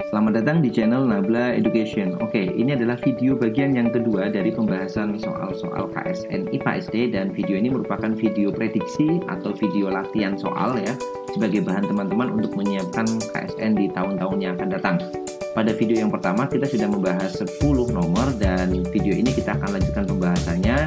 Selamat datang di channel Nabla Education. Oke, ini adalah video bagian yang kedua dari pembahasan soal-soal KSN IPA SD, dan video ini merupakan video prediksi atau video latihan soal ya, sebagai bahan teman-teman untuk menyiapkan KSN di tahun-tahun yang akan datang. Pada video yang pertama kita sudah membahas 10 nomor, dan video ini kita akan lanjutkan pembahasannya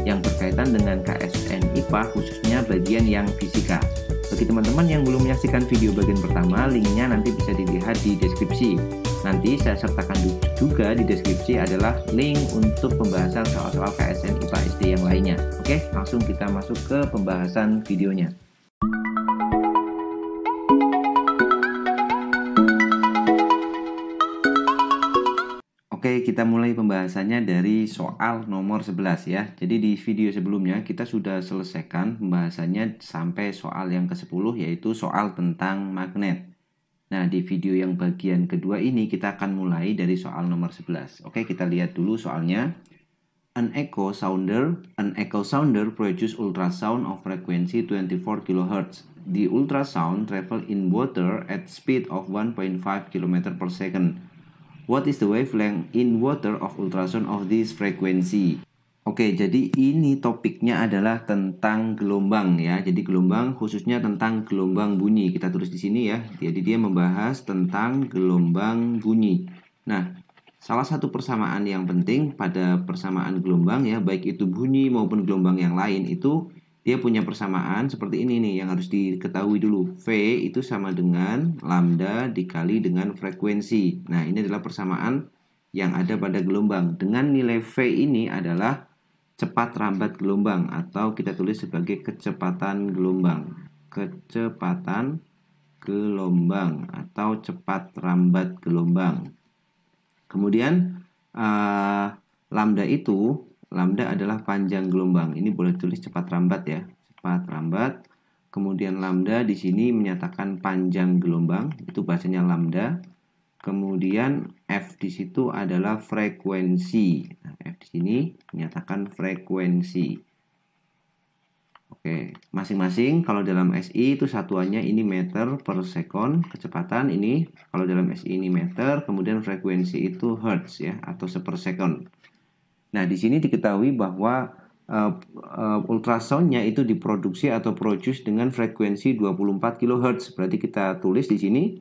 yang berkaitan dengan KSN IPA, khususnya bagian yang fisika. Bagi teman-teman yang belum menyaksikan video bagian pertama, linknya nanti bisa dilihat di deskripsi. Nanti saya sertakan juga di deskripsi adalah link untuk pembahasan soal-soal KSN IPA SD yang lainnya. Oke, langsung kita masuk ke pembahasan videonya. Oke, kita mulai pembahasannya dari soal nomor 11 ya. Jadi di video sebelumnya kita sudah selesaikan pembahasannya sampai soal yang ke-10, yaitu soal tentang magnet. Nah, di video yang bagian kedua ini kita akan mulai dari soal nomor 11. Oke, kita lihat dulu soalnya. An echo sounder produces ultrasound of frequency 24 kHz. The ultrasound travel in water at speed of 1.5 km per second. What is the wavelength in water of ultrasound of this frequency? Oke, jadi ini topiknya adalah tentang gelombang ya. Jadi gelombang khususnya tentang gelombang bunyi. Kita tulis di sini ya. Jadi dia membahas tentang gelombang bunyi. Nah, salah satu persamaan yang penting pada persamaan gelombang ya, baik itu bunyi maupun gelombang yang lain, itu dia punya persamaan seperti ini nih yang harus diketahui dulu. V itu sama dengan lambda dikali dengan frekuensi. Nah, ini adalah persamaan yang ada pada gelombang. Dengan nilai V ini adalah cepat rambat gelombang, atau kita tulis sebagai kecepatan gelombang. Kecepatan gelombang atau cepat rambat gelombang. Kemudian lambda adalah panjang gelombang. Ini boleh tulis cepat rambat ya, cepat rambat. Kemudian lambda di sini menyatakan panjang gelombang, itu bahasanya lambda. Kemudian F di situ adalah frekuensi. Nah, F di sini menyatakan frekuensi. Oke, masing-masing kalau dalam SI itu satuannya ini meter per sekon, kecepatan ini kalau dalam SI ini meter, kemudian frekuensi itu hertz ya, atau sepersekon. Nah, di sini diketahui bahwa ultrasoundnya itu diproduksi atau produce dengan frekuensi 24 kHz. Berarti kita tulis di sini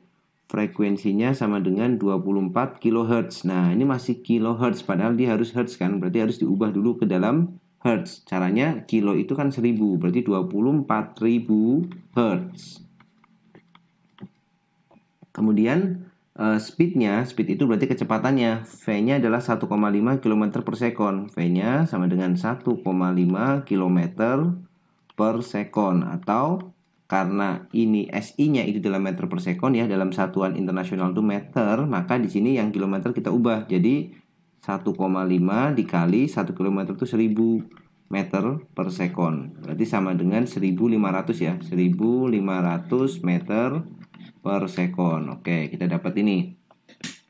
frekuensinya sama dengan 24 kHz. Nah, ini masih kHz, padahal dia harus hertz kan. Berarti harus diubah dulu ke dalam hertz. Caranya kilo itu kan 1000, berarti 24.000 hertz. Kemudian speed itu berarti kecepatannya. V-nya adalah 1,5 km per sekon. V-nya sama dengan 1,5 km per sekon. Atau karena ini SI-nya itu dalam meter per sekon ya, dalam satuan internasional itu meter, maka di sini yang kilometer kita ubah. Jadi 1,5 dikali 1 km itu 1000 meter per sekon. Berarti sama dengan 1500 ya. 1500 meter per sekon. Oke, kita dapat ini.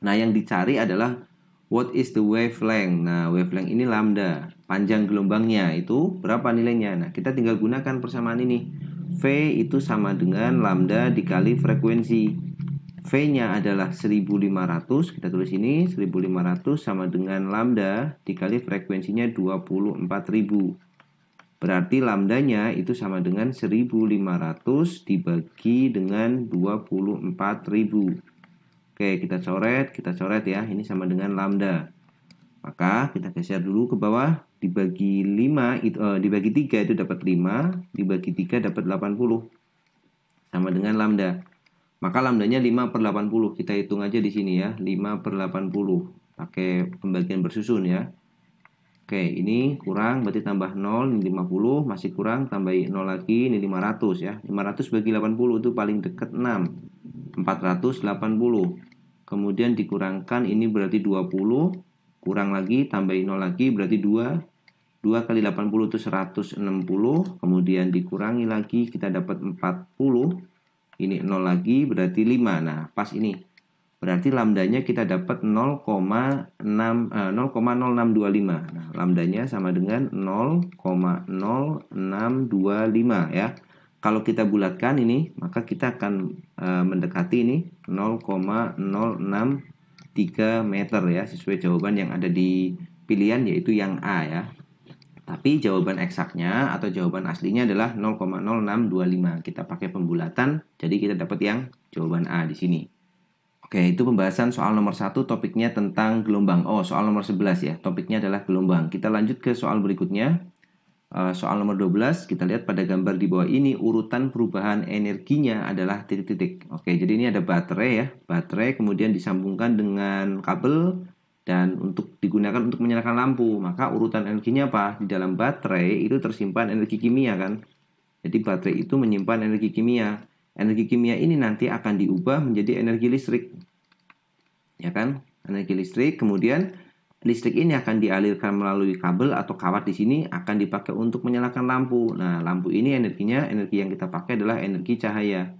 Nah, yang dicari adalah what is the wavelength. Nah, wavelength ini lambda. Panjang gelombangnya itu berapa nilainya? Nah, kita tinggal gunakan persamaan ini. V itu sama dengan lambda dikali frekuensi. V-nya adalah 1500. Kita tulis ini 1500 sama dengan lambda dikali frekuensinya 24.000. Berarti lambdanya itu sama dengan 1500 dibagi dengan 24.000. Oke, kita coret ya. Ini sama dengan lambda. Maka kita geser dulu ke bawah. Dibagi 5 itu dibagi 3 itu dapat 5, dibagi 3 dapat 80. Sama dengan lambda. Maka lambdanya 5 per 80. Kita hitung aja di sini ya. 5 per 80. Pakai pembagian bersusun ya. Oke, ini kurang, berarti tambah 0, ini 50, masih kurang, tambahin 0 lagi, ini 500 ya. 500 bagi 80 itu paling dekat 6, 480. Kemudian dikurangkan, ini berarti 20, kurang lagi, tambahin 0 lagi, berarti 2. 2 kali 80 itu 160, kemudian dikurangi lagi, kita dapat 40. Ini 0 lagi, berarti 5. Nah, pas ini. Berarti lambdanya kita dapat 0,0625. Nah, lambdanya sama dengan 0,0625 ya. kalau kita bulatkan ini, maka kita akan mendekati ini 0,063 meter ya, sesuai jawaban yang ada di pilihan, yaitu yang A ya. Tapi jawaban eksaknya atau jawaban aslinya adalah 0,0625. Kita pakai pembulatan, jadi kita dapat yang jawaban A di sini. Oke, itu pembahasan soal nomor 1, topiknya tentang gelombang. Oh, soal nomor 11 ya, topiknya adalah gelombang. Kita lanjut ke soal berikutnya. Soal nomor 12, kita lihat pada gambar di bawah ini, urutan perubahan energinya adalah titik-titik. Oke, jadi ini ada baterai ya. Baterai kemudian disambungkan dengan kabel dan untuk digunakan untuk menyalakan lampu. Maka urutan energinya apa? Di dalam baterai itu tersimpan energi kimia kan. Jadi baterai itu menyimpan energi kimia. Energi kimia ini nanti akan diubah menjadi energi listrik. Ya kan? Energi listrik, kemudian listrik ini akan dialirkan melalui kabel atau kawat di sini akan dipakai untuk menyalakan lampu. Nah, lampu ini energi yang kita pakai adalah energi cahaya.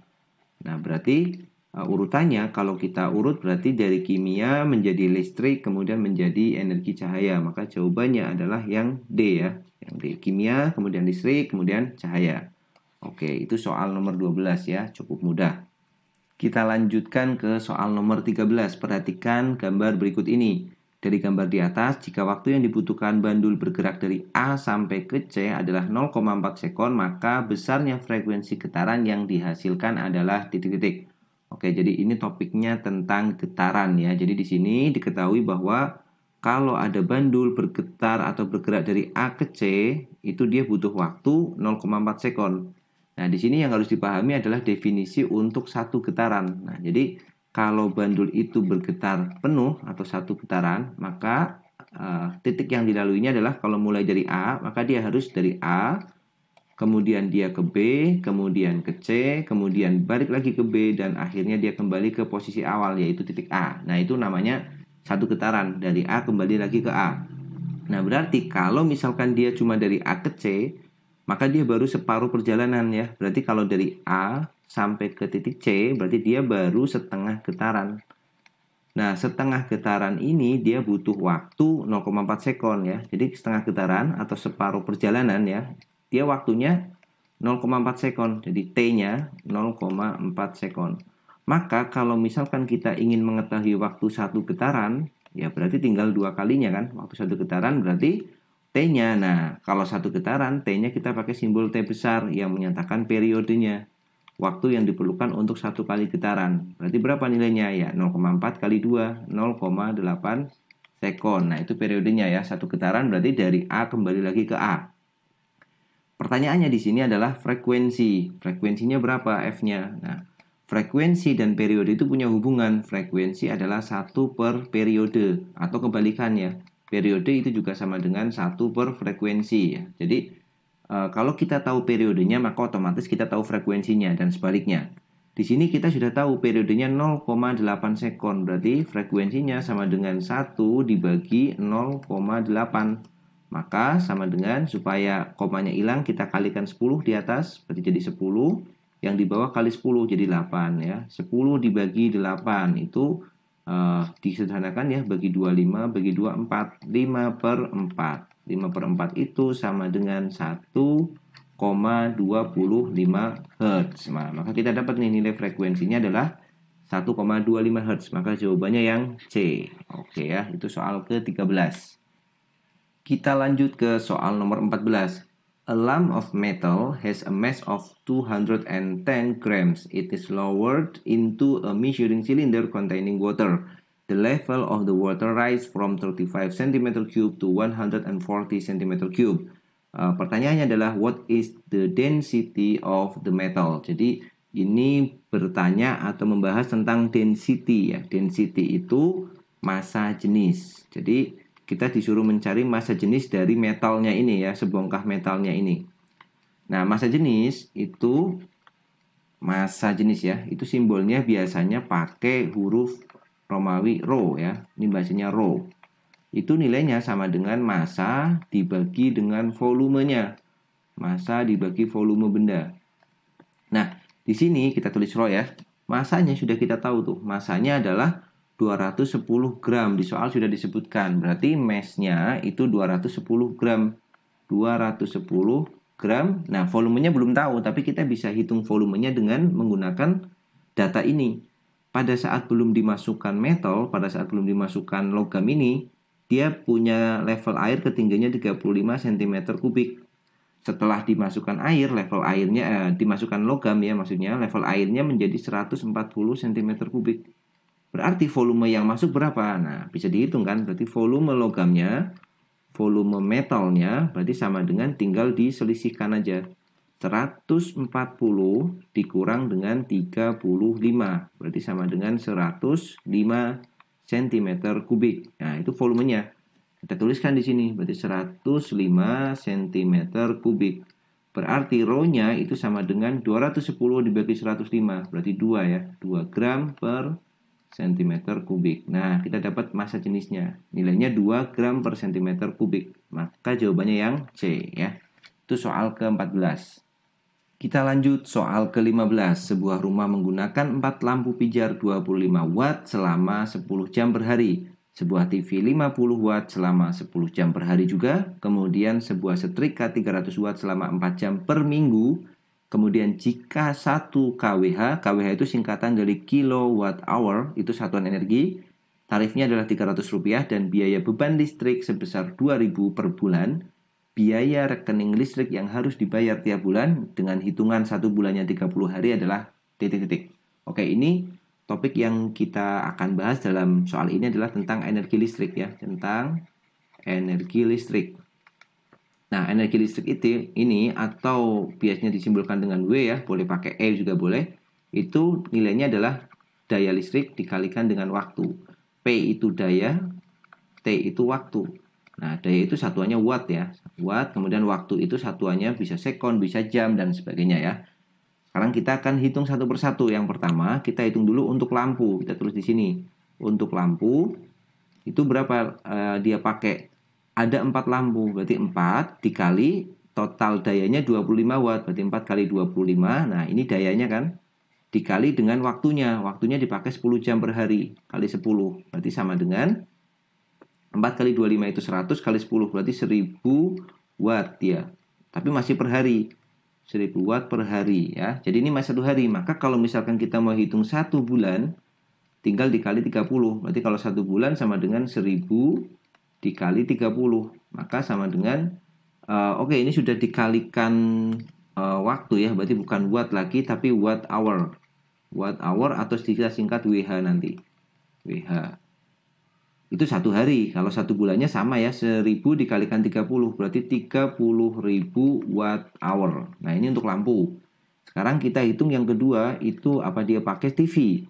Nah, berarti urutannya kalau kita urut berarti dari kimia menjadi listrik kemudian menjadi energi cahaya. Maka jawabannya adalah yang D ya. Yang D, kimia, kemudian listrik, kemudian cahaya. Oke, itu soal nomor 12 ya, cukup mudah. Kita lanjutkan ke soal nomor 13. Perhatikan gambar berikut ini. Dari gambar di atas, jika waktu yang dibutuhkan bandul bergerak dari A sampai ke C adalah 0,4 sekon, maka besarnya frekuensi getaran yang dihasilkan adalah titik-titik. Oke, jadi ini topiknya tentang getaran ya. Jadi di sini diketahui bahwa kalau ada bandul bergetar atau bergerak dari A ke C, itu dia butuh waktu 0,4 sekon. Nah, di sini yang harus dipahami adalah definisi untuk satu getaran. Nah, jadi kalau bandul itu bergetar penuh atau satu getaran, maka titik yang dilaluinya adalah kalau mulai dari A, maka dia harus dari A, kemudian dia ke B, kemudian ke C, kemudian balik lagi ke B, dan akhirnya dia kembali ke posisi awal, yaitu titik A. Nah, itu namanya satu getaran, dari A kembali lagi ke A. Nah, berarti kalau misalkan dia cuma dari A ke C, maka dia baru separuh perjalanan ya. Berarti kalau dari A sampai ke titik C, berarti dia baru setengah getaran. Nah, setengah getaran ini dia butuh waktu 0,4 sekon ya. Jadi setengah getaran atau separuh perjalanan ya, dia waktunya 0,4 sekon. Jadi T-nya 0,4 sekon. Maka kalau misalkan kita ingin mengetahui waktu satu getaran, ya berarti tinggal 2 kalinya kan. Waktu satu getaran berarti T-nya. Nah, kalau satu getaran, T-nya kita pakai simbol T besar yang menyatakan periodenya. Waktu yang diperlukan untuk satu kali getaran. Berarti berapa nilainya? Ya, 0,4 kali 2, 0,8 sekon. Nah, itu periodenya ya. Satu getaran berarti dari A kembali lagi ke A. Pertanyaannya di sini adalah frekuensi. Frekuensinya berapa F-nya? Nah, frekuensi dan periode itu punya hubungan. Frekuensi adalah 1 per periode atau kebalikannya. Periode itu juga sama dengan 1 per frekuensi ya. Jadi kalau kita tahu periodenya maka otomatis kita tahu frekuensinya dan sebaliknya. Di sini kita sudah tahu periodenya 0,8 sekon, berarti frekuensinya sama dengan 1 dibagi 0,8. Maka sama dengan, supaya komanya hilang kita kalikan 10 di atas, berarti jadi 10. Yang di bawah kali 10 jadi 8 ya. 10 dibagi 8 itu disederhanakan ya, bagi 25 bagi 24, 5 per 4. 5 per 4 itu sama dengan 1,25 Hz. Nah, maka kita dapat nih nilai frekuensinya adalah 1,25 Hz. Maka jawabannya yang C. Oke ya, itu soal ke-13. Kita lanjut ke soal nomor 14. A lump of metal has a mass of 210 grams. It is lowered into a measuring cylinder containing water. The level of the water rise from 35 cm cube to 140 cm cube. Pertanyaannya adalah what is the density of the metal? Jadi ini bertanya atau membahas tentang density ya. Density itu massa jenis. Jadi kita disuruh mencari massa jenis dari metalnya ini ya, sebongkah metalnya ini. Nah, massa jenis itu ya, itu simbolnya biasanya pakai huruf Romawi rho ya. Ini bahasanya rho. Itu nilainya sama dengan massa dibagi dengan volumenya. Massa dibagi volume benda. Nah, di sini kita tulis rho ya. Massanya sudah kita tahu tuh. Massanya adalah 210 gram. Di soal sudah disebutkan. Berarti mass-nya itu 210 gram. 210 gram. Nah, volumenya belum tahu, tapi kita bisa hitung volumenya dengan menggunakan data ini. Pada saat belum dimasukkan metal, pada saat belum dimasukkan logam ini, dia punya level air ketinggiannya 35 cm kubik. Setelah dimasukkan air, level airnya dimasukkan logam ya, maksudnya level airnya menjadi 140 cm kubik. Berarti volume yang masuk berapa? Nah, bisa dihitung kan? Berarti volume logamnya, volume metalnya berarti sama dengan tinggal diselisihkan aja. 140 dikurang dengan 35 berarti sama dengan 105 cm kubik. Nah, itu volumenya. Kita tuliskan di sini berarti 105 cm kubik. Berarti rho-nya itu sama dengan 210 dibagi 105, berarti 2 ya, 2 gram per cm kubik. Nah, kita dapat massa jenisnya. Nilainya 2 gram per cm kubik. Maka jawabannya yang C ya. Itu soal ke-14. Kita lanjut soal ke-15. Sebuah rumah menggunakan 4 lampu pijar 25 watt selama 10 jam per hari. Sebuah TV 50 watt selama 10 jam per hari juga. Kemudian sebuah setrika 300 watt selama 4 jam per minggu. Kemudian jika 1 kWh, kWh itu singkatan dari kilowatt hour, itu satuan energi. Tarifnya adalah Rp300 dan biaya beban listrik sebesar Rp2.000 per bulan. Biaya rekening listrik yang harus dibayar tiap bulan dengan hitungan 1 bulannya 30 hari adalah titik-titik. Oke, ini topik yang kita akan bahas dalam soal ini adalah tentang energi listrik ya, tentang energi listrik. Nah, energi listrik ini atau biasanya disimbolkan dengan W ya, boleh pakai E juga boleh. Itu nilainya adalah daya listrik dikalikan dengan waktu. P itu daya, T itu waktu. Nah, daya itu satuannya watt ya. Watt, kemudian waktu itu satuannya bisa sekon, bisa jam, dan sebagainya ya. Sekarang kita akan hitung satu persatu. Yang pertama, kita hitung dulu untuk lampu. Kita tulis di sini. Untuk lampu, itu berapa dia pakai? Ada 4 lampu, berarti 4 dikali total dayanya 25 watt. Berarti 4 kali 25, nah ini dayanya kan. Dikali dengan waktunya. Waktunya dipakai 10 jam per hari. Kali 10, berarti sama dengan 4 kali 25 itu 100 kali 10 berarti 1000 watt ya. Tapi masih per hari. 1000 watt per hari ya. Jadi ini masih 1 hari. Maka kalau misalkan kita mau hitung 1 bulan, tinggal dikali 30. Berarti kalau 1 bulan sama dengan 1000 dikali 30. Maka sama dengan oke, ini sudah dikalikan waktu ya. Berarti bukan watt lagi tapi watt hour. Watt hour atau kita singkat WH nanti. WH. Itu 1 hari. Kalau 1 bulannya sama ya, 1000 dikalikan 30 berarti 30.000 watt hour. Nah, ini untuk lampu. Sekarang kita hitung yang kedua, itu apa dia pakai TV.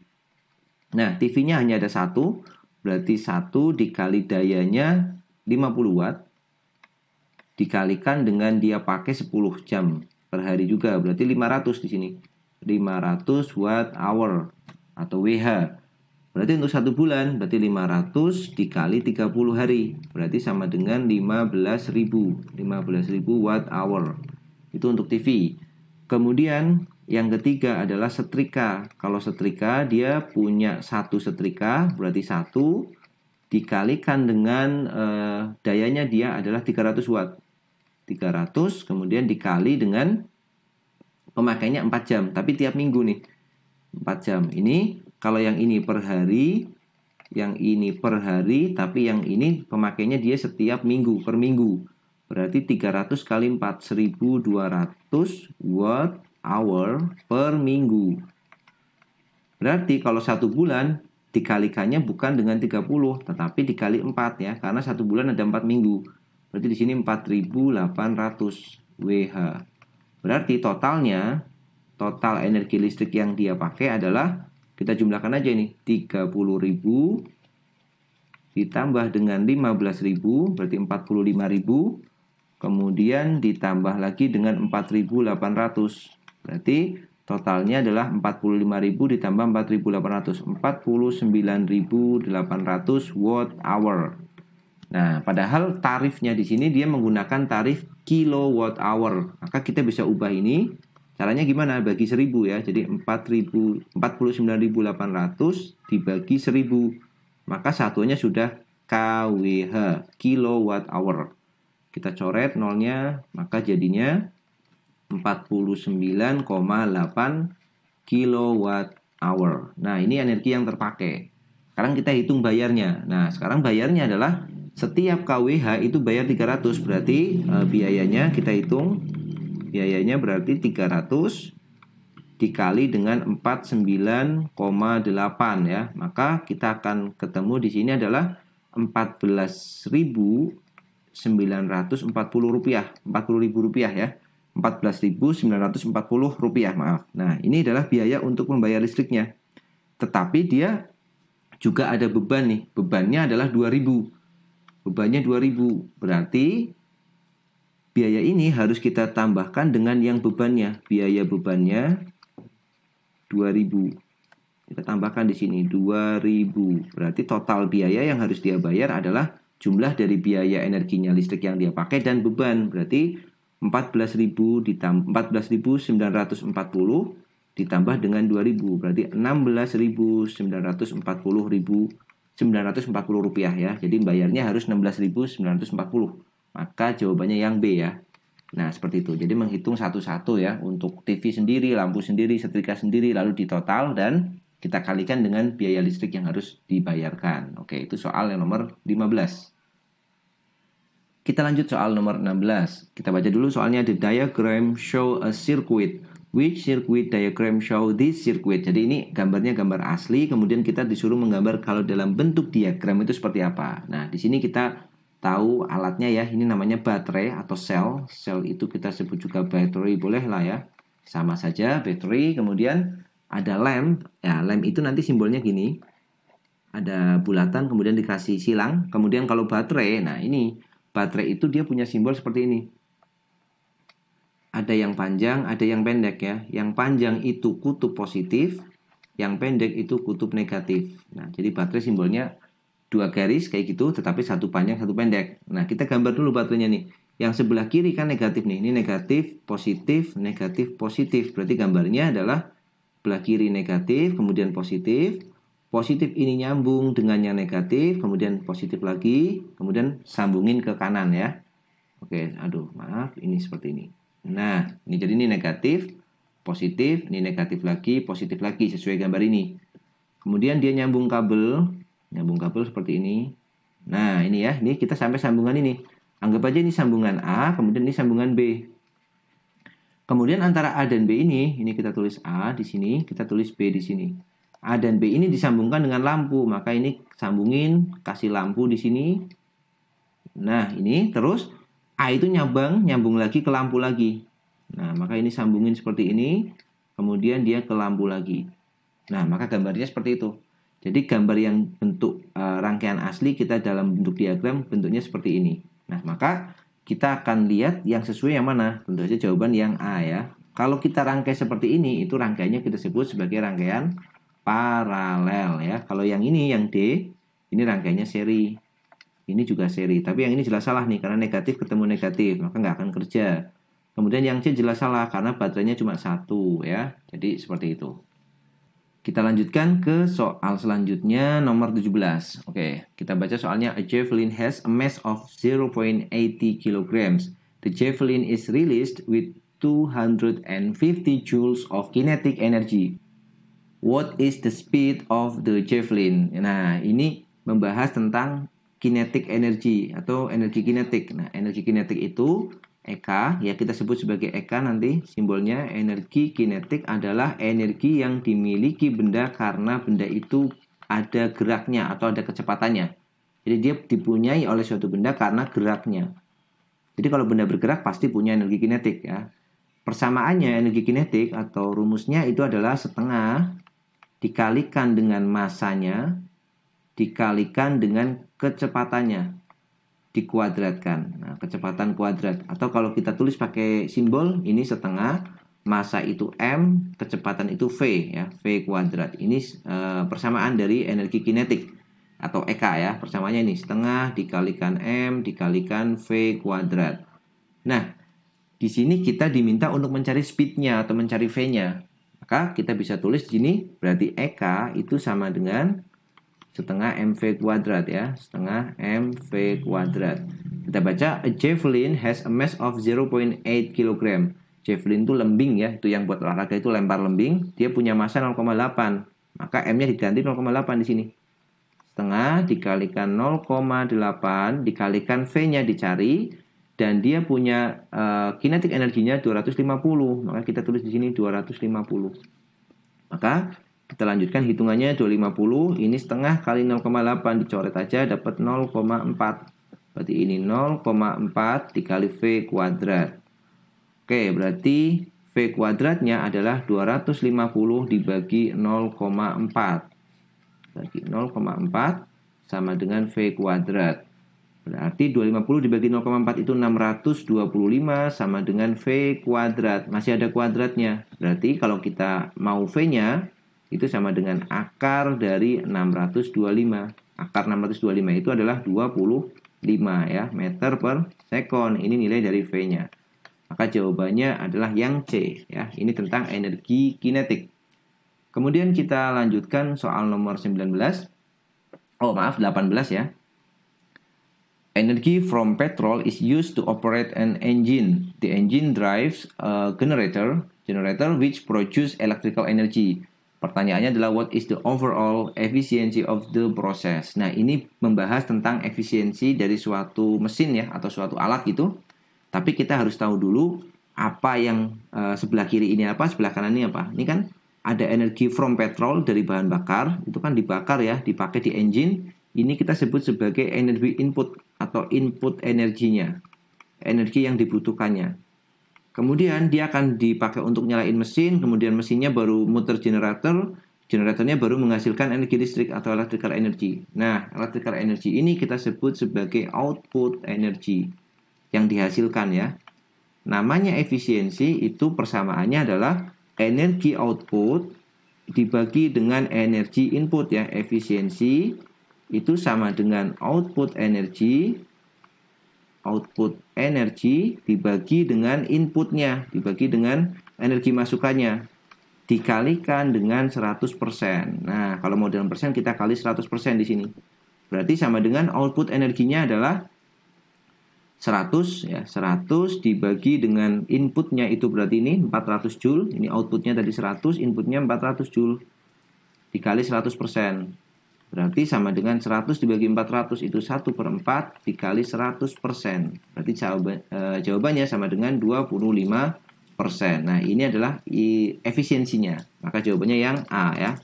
Nah, TV-nya hanya ada 1, berarti 1 dikali dayanya 50 watt dikalikan dengan dia pakai 10 jam per hari juga, berarti 500 di sini. 500 watt hour atau WH. Berarti untuk 1 bulan, berarti 500 dikali 30 hari. Berarti sama dengan 15.000 watt hour. Itu untuk TV. Kemudian yang ketiga adalah setrika. Kalau setrika dia punya 1 setrika, berarti 1 dikalikan dengan dayanya dia adalah 300 watt. 300 kemudian dikali dengan pemakaiannya 4 jam. Tapi tiap minggu nih. 4 jam. Ini kalau yang ini per hari, yang ini per hari, tapi yang ini pemakainya dia setiap minggu, per minggu. Berarti 300 kali 4, 1200 watt hour per minggu. Berarti kalau 1 bulan, dikalikannya bukan dengan 30, tetapi dikali 4 ya, karena 1 bulan ada 4 minggu. Berarti di sini 4800 WH. Berarti totalnya, total energi listrik yang dia pakai adalah, kita jumlahkan aja nih, 30.000 ditambah dengan 15.000 berarti 45.000. Kemudian ditambah lagi dengan 4.800. Berarti totalnya adalah 45.000 ditambah 4.800, 49.800 watt hour. Nah, padahal tarifnya di sini dia menggunakan tarif kilowatt hour. Maka kita bisa ubah ini. Caranya gimana? Bagi 1000 ya. Jadi 49.800 dibagi 1000. Maka satunya sudah kWh, kilowatt hour. Kita coret nolnya, maka jadinya 49,8 kilowatt hour. Nah, ini energi yang terpakai. Sekarang kita hitung bayarnya. Nah, sekarang bayarnya adalah setiap kWh itu bayar 300. Berarti biayanya kita hitung. Biayanya berarti 300 dikali dengan 49,8 ya. Maka kita akan ketemu di sini adalah 14.940 rupiah. 40.000 rupiah ya. 14.940 rupiah, maaf. Nah, ini adalah biaya untuk membayar listriknya. Tetapi dia juga ada beban nih. Bebannya adalah 2.000. Bebannya 2.000. Berarti biaya ini harus kita tambahkan dengan yang bebannya. Biaya bebannya 2.000. Kita tambahkan di sini 2.000. Berarti total biaya yang harus dia bayar adalah jumlah dari biaya energinya listrik yang dia pakai dan beban. Berarti 14.940 ditambah dengan 2.000 berarti 16.940 rupiah ya. Jadi bayarnya harus 16.940. Maka jawabannya yang B ya. Nah, seperti itu. Jadi menghitung satu-satu ya untuk TV sendiri, lampu sendiri, setrika sendiri lalu ditotal dan kita kalikan dengan biaya listrik yang harus dibayarkan. Oke, itu soal yang nomor 15. Kita lanjut soal nomor 16. Kita baca dulu soalnya. The diagram show a circuit. Which circuit diagram show this circuit? Jadi ini gambarnya gambar asli. Kemudian kita disuruh menggambar kalau dalam bentuk diagram itu seperti apa. Nah, di sini kita tahu alatnya ya. Ini namanya baterai atau sel. Sel itu kita sebut juga battery, boleh lah ya. Sama saja battery. Kemudian ada lamp. Ya, lamp itu nanti simbolnya gini. Ada bulatan, kemudian dikasih silang. Kemudian kalau baterai, nah ini baterai itu dia punya simbol seperti ini. Ada yang panjang, ada yang pendek ya. Yang panjang itu kutub positif, yang pendek itu kutub negatif. Nah, jadi baterai simbolnya 2 garis kayak gitu, tetapi satu panjang, satu pendek. Nah, kita gambar dulu baterainya nih. Yang sebelah kiri kan negatif nih. Ini negatif, positif, negatif, positif. Berarti gambarnya adalah sebelah kiri negatif, kemudian positif. Positif ini nyambung dengan yang negatif, kemudian positif lagi, kemudian sambungin ke kanan ya. Oke, aduh, maaf, ini seperti ini. Nah, ini jadi ini negatif, positif, ini negatif lagi, positif lagi, sesuai gambar ini. Kemudian dia nyambung kabel seperti ini. Nah, ini ya, ini kita sampai sambungan ini. Anggap aja ini sambungan A, kemudian ini sambungan B. Kemudian antara A dan B ini kita tulis A di sini, kita tulis B di sini. A dan B ini disambungkan dengan lampu, maka ini sambungin, kasih lampu di sini. Nah, ini terus A itu nyambung lagi ke lampu lagi. Nah, maka ini sambungin seperti ini, kemudian dia ke lampu lagi. Nah, maka gambarnya seperti itu. Jadi gambar yang bentuk rangkaian asli kita dalam bentuk diagram bentuknya seperti ini. Nah, maka kita akan lihat yang sesuai yang mana. Tentu saja jawaban yang A ya. Kalau kita rangkai seperti ini, itu rangkaiannya kita sebut sebagai rangkaian paralel ya. Kalau yang ini, yang D, ini rangkaiannya seri. Ini juga seri. Tapi yang ini jelas salah nih, karena negatif ketemu negatif, maka nggak akan kerja. Kemudian yang C jelas salah, karena baterainya cuma satu ya. Jadi seperti itu. Kita lanjutkan ke soal selanjutnya, nomor 17. Oke, kita baca soalnya. A javelin has a mass of 0.80 kilograms. The javelin is released with 250 joules of kinetic energy. What is the speed of the javelin? Nah, ini membahas tentang kinetic energy atau energi kinetik. Nah, energi kinetik itu EK, ya kita sebut sebagai EK nanti simbolnya. Energi kinetik adalah energi yang dimiliki benda karena benda itu ada geraknya atau ada kecepatannya. Jadi dia dipunyai oleh suatu benda karena geraknya. Jadi kalau benda bergerak pasti punya energi kinetik ya. Persamaannya energi kinetik atau rumusnya itu adalah setengah dikalikan dengan masanya, dikalikan dengan kecepatannya, dikuadratkan. Nah, kecepatan kuadrat. Atau kalau kita tulis pakai simbol, ini setengah, masa itu M, kecepatan itu V, ya, V kuadrat. Ini persamaan dari energi kinetik atau EK ya. Persamaannya ini setengah dikalikan M, dikalikan V kuadrat. Nah, di sini kita diminta untuk mencari speednya atau mencari V-nya. Maka kita bisa tulis di sini, berarti EK itu sama dengan setengah MV kuadrat ya, setengah MV kuadrat. Kita baca, a javelin has a mass of 0.8 kg. Javelin itu lembing ya, itu yang buat olahraga itu lempar lembing, dia punya massa 0,8. Maka M-nya diganti 0,8 di sini. Setengah dikalikan 0,8 dikalikan V-nya dicari, dan dia punya kinetic energinya 250. Maka kita tulis di sini 250. Maka kita lanjutkan hitungannya 250. Ini setengah kali 0,8 dicoret aja dapat 0,4. Berarti ini 0,4 dikali V kuadrat. Oke, berarti V kuadratnya adalah 250 dibagi 0,4. Bagi 0,4 sama dengan V kuadrat. Berarti 250 dibagi 0,4 itu 625 sama dengan V kuadrat. Masih ada kuadratnya. Berarti kalau kita mau V-nya, itu sama dengan akar dari 625. Akar 625 itu adalah 25 ya, meter per sekon. Ini nilai dari V-nya. Maka jawabannya adalah yang C ya. Ini tentang energi kinetik. Kemudian kita lanjutkan soal nomor 19. 18 ya. Energy from petrol is used to operate an engine. The engine drives a generator which produce electrical energy. Pertanyaannya adalah what is the overall efficiency of the process. Nah, ini membahas tentang efisiensi dari suatu mesin ya, atau suatu alat gitu. Tapi kita harus tahu dulu apa yang sebelah kiri ini apa, sebelah kanan ini apa. Ini kan ada energi from petrol dari bahan bakar, itu kan dibakar ya, dipakai di engine. Ini kita sebut sebagai energi input atau input energinya, energi yang dibutuhkannya. Kemudian dia akan dipakai untuk nyalain mesin, kemudian mesinnya baru muter generator, generatornya baru menghasilkan energi listrik atau electrical energy. Nah, electrical energy ini kita sebut sebagai output energy yang dihasilkan ya. Namanya efisiensi, itu persamaannya adalah energi output dibagi dengan energi input ya. Efisiensi itu sama dengan output energi dibagi dengan inputnya, dibagi dengan energi masukannya, dikalikan dengan 100%. Nah, kalau mau dalam persen kita kali 100% di sini. Berarti sama dengan output energinya adalah 100 ya, 100 dibagi dengan inputnya itu berarti ini 400 joule. Ini outputnya tadi 100, inputnya 400 joule. Dikali 100%. Berarti sama dengan 100 dibagi 400 itu 1/4 dikali 100%. Berarti jawabannya sama dengan 25%. Nah, ini adalah efisiensinya. Maka jawabannya yang A ya.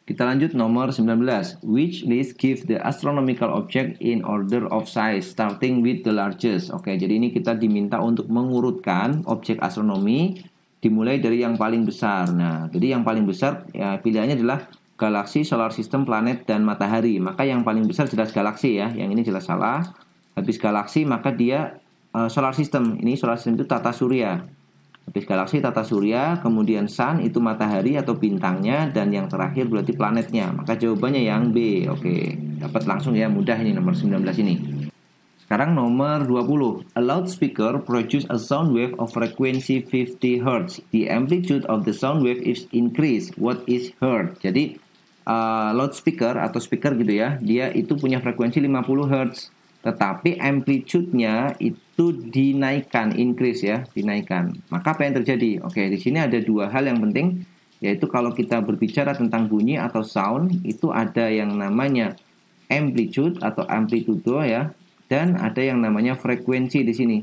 Kita lanjut nomor 19. Which list give the astronomical object in order of size starting with the largest. Oke, jadi ini kita diminta untuk mengurutkan objek astronomi dimulai dari yang paling besar. Nah, jadi yang paling besar ya, pilihannya adalah galaksi, solar system, planet, dan matahari. Maka yang paling besar jelas galaksi ya. Yang ini jelas salah. Habis galaksi maka dia solar system. Ini solar system itu tata surya. Habis galaksi tata surya, kemudian sun itu matahari atau bintangnya, dan yang terakhir berarti planetnya. Maka jawabannya yang B. Oke, dapat langsung ya, mudah ini nomor 19 ini. Sekarang nomor 20. A loudspeaker produce a sound wave of frequency 50 Hz. The amplitude of the sound wave is increased. What is heard? Jadi loudspeaker atau speaker gitu ya, dia itu punya frekuensi 50 Hz. Tetapi amplitude-nya itu dinaikkan, increase ya, dinaikkan. Maka apa yang terjadi? Oke, di sini ada dua hal yang penting, yaitu kalau kita berbicara tentang bunyi atau sound, itu ada yang namanya amplitude atau amplitudo ya, dan ada yang namanya frekuensi di sini.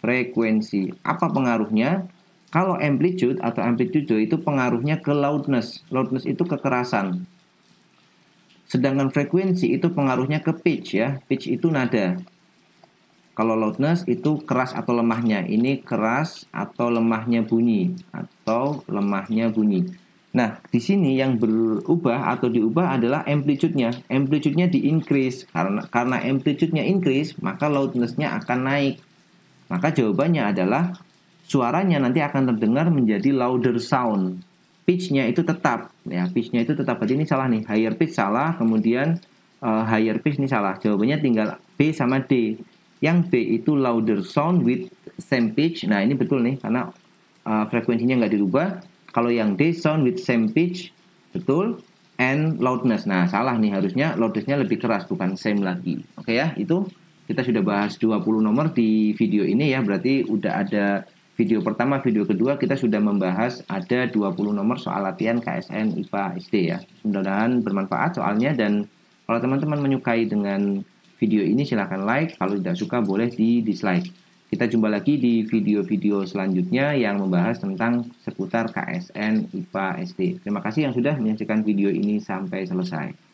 Frekuensi. Apa pengaruhnya? Kalau amplitude atau amplitudo itu pengaruhnya ke loudness. Loudness itu kekerasan. Sedangkan frekuensi itu pengaruhnya ke pitch ya. Pitch itu nada. Kalau loudness itu keras atau lemahnya. Ini keras atau lemahnya bunyi. Nah, di sini yang berubah atau diubah adalah amplitude-nya. Amplitude-nya di-increase. Karena amplitude-nya increase, maka loudness-nya akan naik. Maka jawabannya adalah suaranya nanti akan terdengar menjadi louder sound. Pitch-nya itu tetap. Ya, pitch-nya itu tetap. Berarti ini salah nih. Higher pitch salah, kemudian higher pitch ini salah. Jawabannya tinggal B sama D. Yang B itu louder sound with same pitch. Nah, ini betul nih, karena frekuensinya nggak dirubah. Kalau yang D, sound with same pitch, betul, and loudness. Nah, salah nih, harusnya loudness-nya lebih keras, bukan same lagi. Oke ya, itu kita sudah bahas 20 nomor di video ini ya, berarti udah ada video pertama, video kedua kita sudah membahas ada 20 nomor soal latihan KSN IPA SD ya. Mudah-mudahan bermanfaat soalnya, dan kalau teman-teman menyukai dengan video ini silahkan like, kalau tidak suka boleh di dislike. Kita jumpa lagi di video-video selanjutnya yang membahas tentang seputar KSN IPA SD. Terima kasih yang sudah menyaksikan video ini sampai selesai.